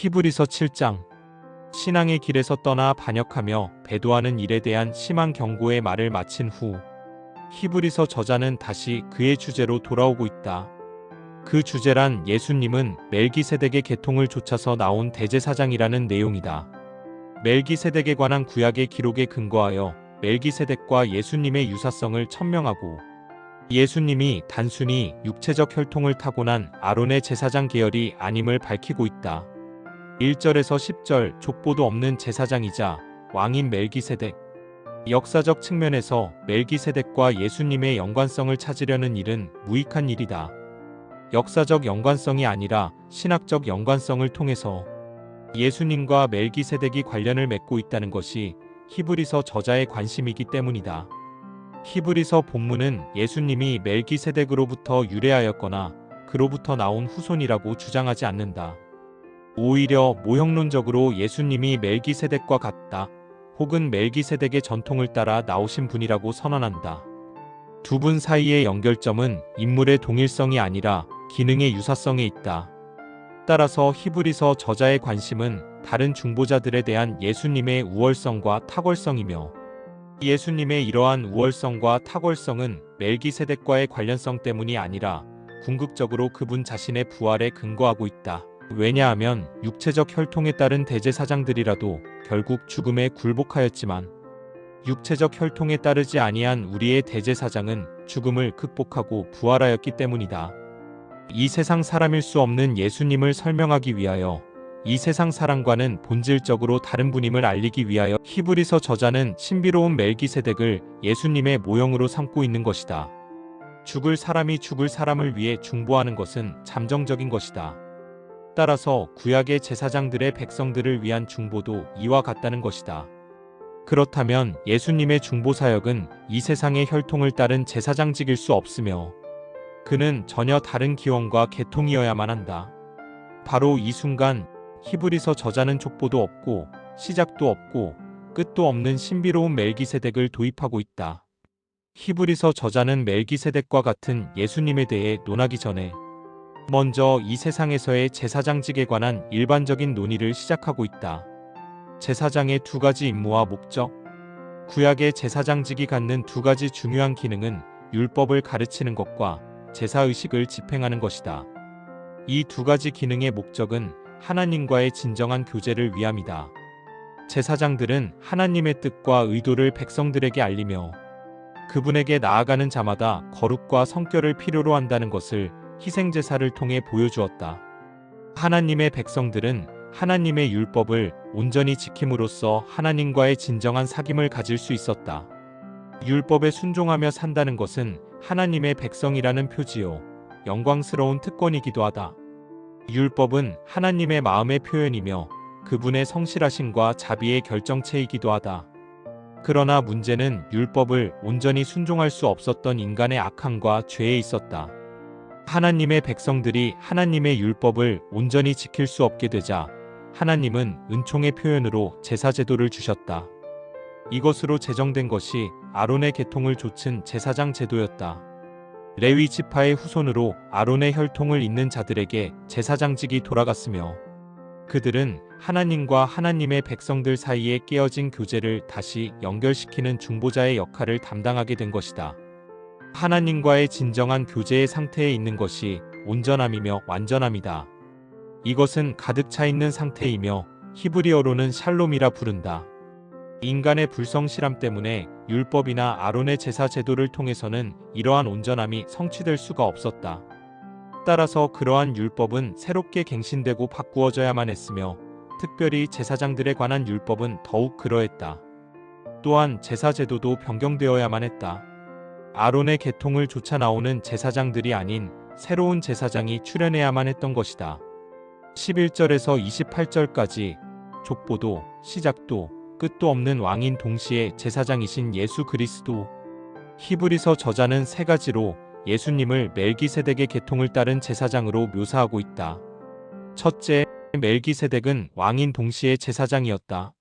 히브리서 7장. 신앙의 길에서 떠나 반역하며 배도하는 일에 대한 심한 경고의 말을 마친 후 히브리서 저자는 다시 그의 주제로 돌아오고 있다. 그 주제란 예수님은 멜기세덱의 계통을 좇아서 나온 대제사장이라는 내용이다. 멜기세덱에 관한 구약의 기록에 근거하여 멜기세덱과 예수님의 유사성을 천명하고 예수님이 단순히 육체적 혈통을 타고난 아론의 제사장 계열이 아님을 밝히고 있다. 1절에서 10절 족보도 없는 제사장이자 왕인 멜기세덱. 역사적 측면에서 멜기세덱과 예수님의 연관성을 찾으려는 일은 무익한 일이다. 역사적 연관성이 아니라 신학적 연관성을 통해서 예수님과 멜기세덱이 관련을 맺고 있다는 것이 히브리서 저자의 관심이기 때문이다. 히브리서 본문은 예수님이 멜기세덱으로부터 유래하였거나 그로부터 나온 후손이라고 주장하지 않는다. 오히려 모형론적으로 예수님이 멜기세덱과 같다 혹은 멜기세덱의 전통을 따라 나오신 분이라고 선언한다. 두 분 사이의 연결점은 인물의 동일성이 아니라 기능의 유사성에 있다. 따라서 히브리서 저자의 관심은 다른 중보자들에 대한 예수님의 우월성과 탁월성이며 예수님의 이러한 우월성과 탁월성은 멜기세덱과의 관련성 때문이 아니라 궁극적으로 그분 자신의 부활에 근거하고 있다. 왜냐하면 육체적 혈통에 따른 대제사장들이라도 결국 죽음에 굴복하였지만 육체적 혈통에 따르지 아니한 우리의 대제사장은 죽음을 극복하고 부활하였기 때문이다. 이 세상 사람일 수 없는 예수님을 설명하기 위하여 이 세상 사람과는 본질적으로 다른 분임을 알리기 위하여 히브리서 저자는 신비로운 멜기세덱을 예수님의 모형으로 삼고 있는 것이다. 죽을 사람이 죽을 사람을 위해 중보하는 것은 잠정적인 것이다. 따라서 구약의 제사장들의 백성들을 위한 중보도 이와 같다는 것이다. 그렇다면 예수님의 중보사역은 이 세상의 혈통을 따른 제사장직일 수 없으며 그는 전혀 다른 기원과 계통이어야만 한다. 바로 이 순간 히브리서 저자는 족보도 없고 시작도 없고 끝도 없는 신비로운 멜기세덱을 도입하고 있다. 히브리서 저자는 멜기세덱과 같은 예수님에 대해 논하기 전에 먼저 이 세상에서의 제사장직에 관한 일반적인 논의를 시작하고 있다. 제사장의 두 가지 임무와 목적. 구약의 제사장직이 갖는 두 가지 중요한 기능은 율법을 가르치는 것과 제사의식을 집행하는 것이다. 이 두 가지 기능의 목적은 하나님과의 진정한 교제를 위함이다. 제사장들은 하나님의 뜻과 의도를 백성들에게 알리며 그분에게 나아가는 자마다 거룩과 성결을 필요로 한다는 것을 희생제사를 통해 보여주었다. 하나님의 백성들은 하나님의 율법을 온전히 지킴으로써 하나님과의 진정한 사귐을 가질 수 있었다. 율법에 순종하며 산다는 것은 하나님의 백성이라는 표지요 영광스러운 특권이기도 하다. 율법은 하나님의 마음의 표현이며 그분의 성실하심과 자비의 결정체이기도 하다. 그러나 문제는 율법을 온전히 순종할 수 없었던 인간의 악함과 죄에 있었다. 하나님의 백성들이 하나님의 율법을 온전히 지킬 수 없게 되자 하나님은 은총의 표현으로 제사제도를 주셨다. 이것으로 제정된 것이 아론의 계통을 좇은 제사장 제도였다. 레위 지파의 후손으로 아론의 혈통을 잇는 자들에게 제사장직이 돌아갔으며 그들은 하나님과 하나님의 백성들 사이에 깨어진 교제를 다시 연결시키는 중보자의 역할을 담당하게 된 것이다. 하나님과의 진정한 교제의 상태에 있는 것이 온전함이며 완전함이다. 이것은 가득 차 있는 상태이며 히브리어로는 샬롬이라 부른다. 인간의 불성실함 때문에 율법이나 아론의 제사 제도를 통해서는 이러한 온전함이 성취될 수가 없었다. 따라서 그러한 율법은 새롭게 갱신되고 바꾸어져야만 했으며 특별히 제사장들에 관한 율법은 더욱 그러했다. 또한 제사 제도도 변경되어야만 했다. 아론의 계통을 좇아 나오는 제사장들이 아닌 새로운 제사장이 출현해야만 했던 것이다. 11절에서 28절까지 족보도 시작도 끝도 없는 왕인 동시에 제사장이신 예수 그리스도. 히브리서 저자는 세 가지로 예수님을 멜기세덱의 계통을 따른 제사장으로 묘사하고 있다. 첫째, 멜기세덱은 왕인 동시에 제사장이었다.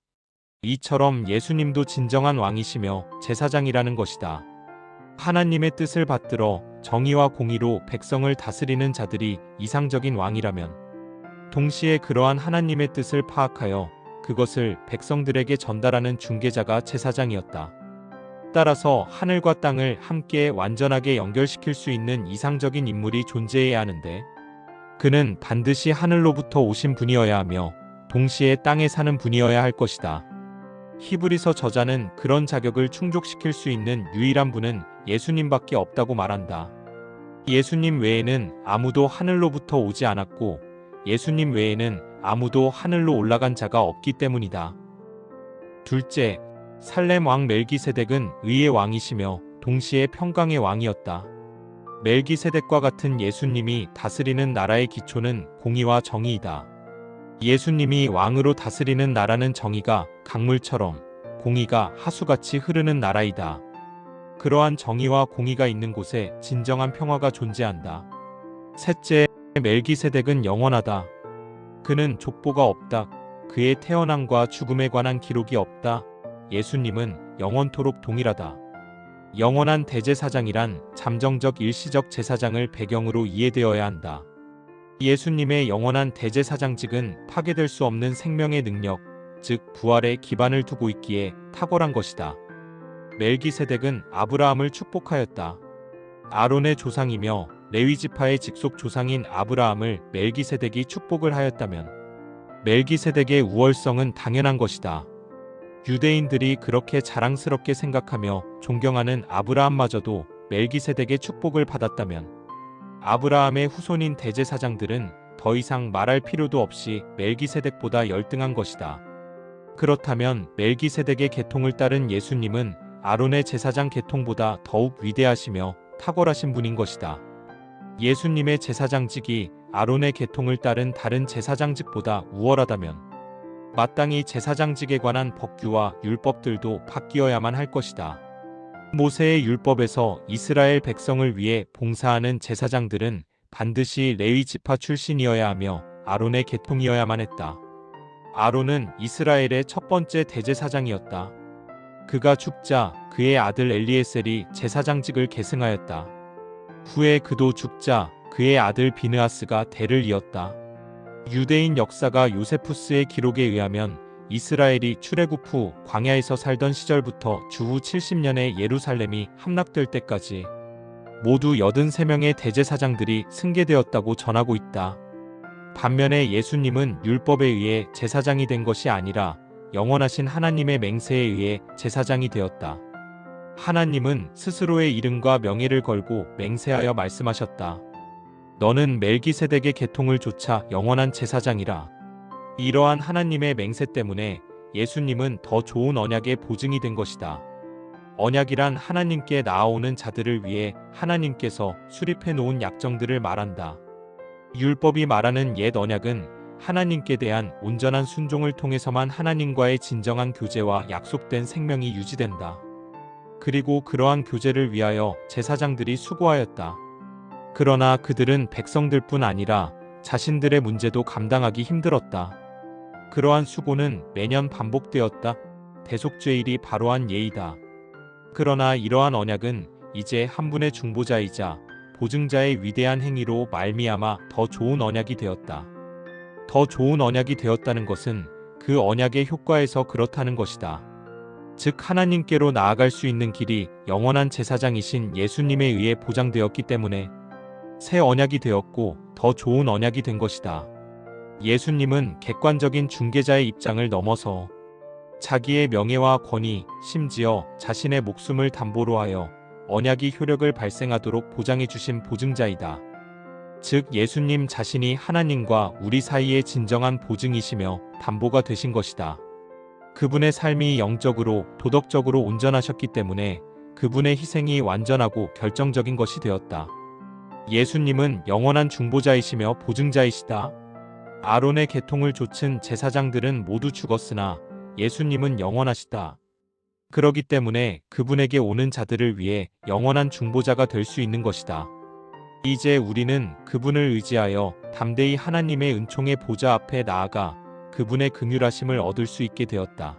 이처럼 예수님도 진정한 왕이시며 제사장이라는 것이다. 하나님의 뜻을 받들어 정의와 공의로 백성을 다스리는 자들이 이상적인 왕이라면 동시에 그러한 하나님의 뜻을 파악하여 그것을 백성들에게 전달하는 중개자가 제사장이었다. 따라서 하늘과 땅을 함께 완전하게 연결시킬 수 있는 이상적인 인물이 존재해야 하는데 그는 반드시 하늘로부터 오신 분이어야 하며 동시에 땅에 사는 분이어야 할 것이다. 히브리서 저자는 그런 자격을 충족시킬 수 있는 유일한 분은 예수님밖에 없다고 말한다. 예수님 외에는 아무도 하늘로부터 오지 않았고 예수님 외에는 아무도 하늘로 올라간 자가 없기 때문이다. 둘째, 살렘 왕 멜기세덱은 의의 왕이시며 동시에 평강의 왕이었다. 멜기세덱과 같은 예수님이 다스리는 나라의 기초는 공의와 정의이다. 예수님이 왕으로 다스리는 나라는 정의가 강물처럼 공의가 하수같이 흐르는 나라이다. 그러한 정의와 공의가 있는 곳에 진정한 평화가 존재한다. 셋째, 멜기세덱은 영원하다. 그는 족보가 없다. 그의 태어남과 죽음에 관한 기록이 없다. 예수님은 영원토록 동일하다. 영원한 대제사장이란 잠정적 일시적 제사장을 배경으로 이해되어야 한다. 예수님의 영원한 대제사장직은 파괴될 수 없는 생명의 능력, 즉 부활에 기반을 두고 있기에 탁월한 것이다. 멜기세덱은 아브라함을 축복하였다. 아론의 조상이며 레위 지파의 직속 조상인 아브라함을 멜기세덱이 축복을 하였다면 멜기세덱의 우월성은 당연한 것이다. 유대인들이 그렇게 자랑스럽게 생각하며 존경하는 아브라함마저도 멜기세덱의 축복을 받았다면 아브라함의 후손인 대제사장들은 더 이상 말할 필요도 없이 멜기세덱보다 열등한 것이다. 그렇다면 멜기세덱의 계통을 따른 예수님은 아론의 제사장 계통보다 더욱 위대하시며 탁월하신 분인 것이다. 예수님의 제사장직이 아론의 계통을 따른 다른 제사장직보다 우월하다면 마땅히 제사장직에 관한 법규와 율법들도 바뀌어야만 할 것이다. 모세의 율법에서 이스라엘 백성을 위해 봉사하는 제사장들은 반드시 레위 지파 출신이어야 하며 아론의 계통이어야만 했다. 아론은 이스라엘의 첫 번째 대제사장이었다. 그가 죽자 그의 아들 엘리에셀이 제사장직을 계승하였다. 후에 그도 죽자 그의 아들 비느하스가 대를 이었다. 유대인 역사가 요세푸스의 기록에 의하면 이스라엘이 출애굽 후 광야에서 살던 시절부터 주후 70년에 예루살렘이 함락될 때까지 모두 83명의 대제사장들이 승계되었다고 전하고 있다. 반면에 예수님은 율법에 의해 제사장이 된 것이 아니라 영원하신 하나님의 맹세에 의해 제사장이 되었다. 하나님은 스스로의 이름과 명예를 걸고 맹세하여 말씀하셨다. 너는 멜기세덱의 계통을 좇아 영원한 제사장이라. 이러한 하나님의 맹세 때문에 예수님은 더 좋은 언약의 보증이 된 것이다. 언약이란 하나님께 나아오는 자들을 위해 하나님께서 수립해 놓은 약정들을 말한다. 율법이 말하는 옛 언약은 하나님께 대한 온전한 순종을 통해서만 하나님과의 진정한 교제와 약속된 생명이 유지된다. 그리고 그러한 교제를 위하여 제사장들이 수고하였다. 그러나 그들은 백성들뿐 아니라 자신들의 문제도 감당하기 힘들었다. 그러한 수고는 매년 반복되었다. 대속죄일이 바로한 예이다. 그러나 이러한 언약은 이제 한 분의 중보자이자 보증자의 위대한 행위로 말미암아 더 좋은 언약이 되었다. 더 좋은 언약이 되었다는 것은 그 언약의 효과에서 그렇다는 것이다. 즉 하나님께로 나아갈 수 있는 길이 영원한 제사장이신 예수님에 의해 보장되었기 때문에 새 언약이 되었고 더 좋은 언약이 된 것이다. 예수님은 객관적인 중개자의 입장을 넘어서 자기의 명예와 권위, 심지어 자신의 목숨을 담보로 하여 언약이 효력을 발생하도록 보장해 주신 보증자이다. 즉 예수님 자신이 하나님과 우리 사이의 진정한 보증이시며 담보가 되신 것이다. 그분의 삶이 영적으로 도덕적으로 온전하셨기 때문에 그분의 희생이 완전하고 결정적인 것이 되었다. 예수님은 영원한 중보자이시며 보증자이시다. 아론의 계통을 좇은 제사장들은 모두 죽었으나 예수님은 영원하시다. 그러기 때문에 그분에게 오는 자들을 위해 영원한 중보자가 될 수 있는 것이다. 이제 우리는 그분을 의지하여 담대히 하나님의 은총의 보좌 앞에 나아가 그분의 긍휼하심을 얻을 수 있게 되었다.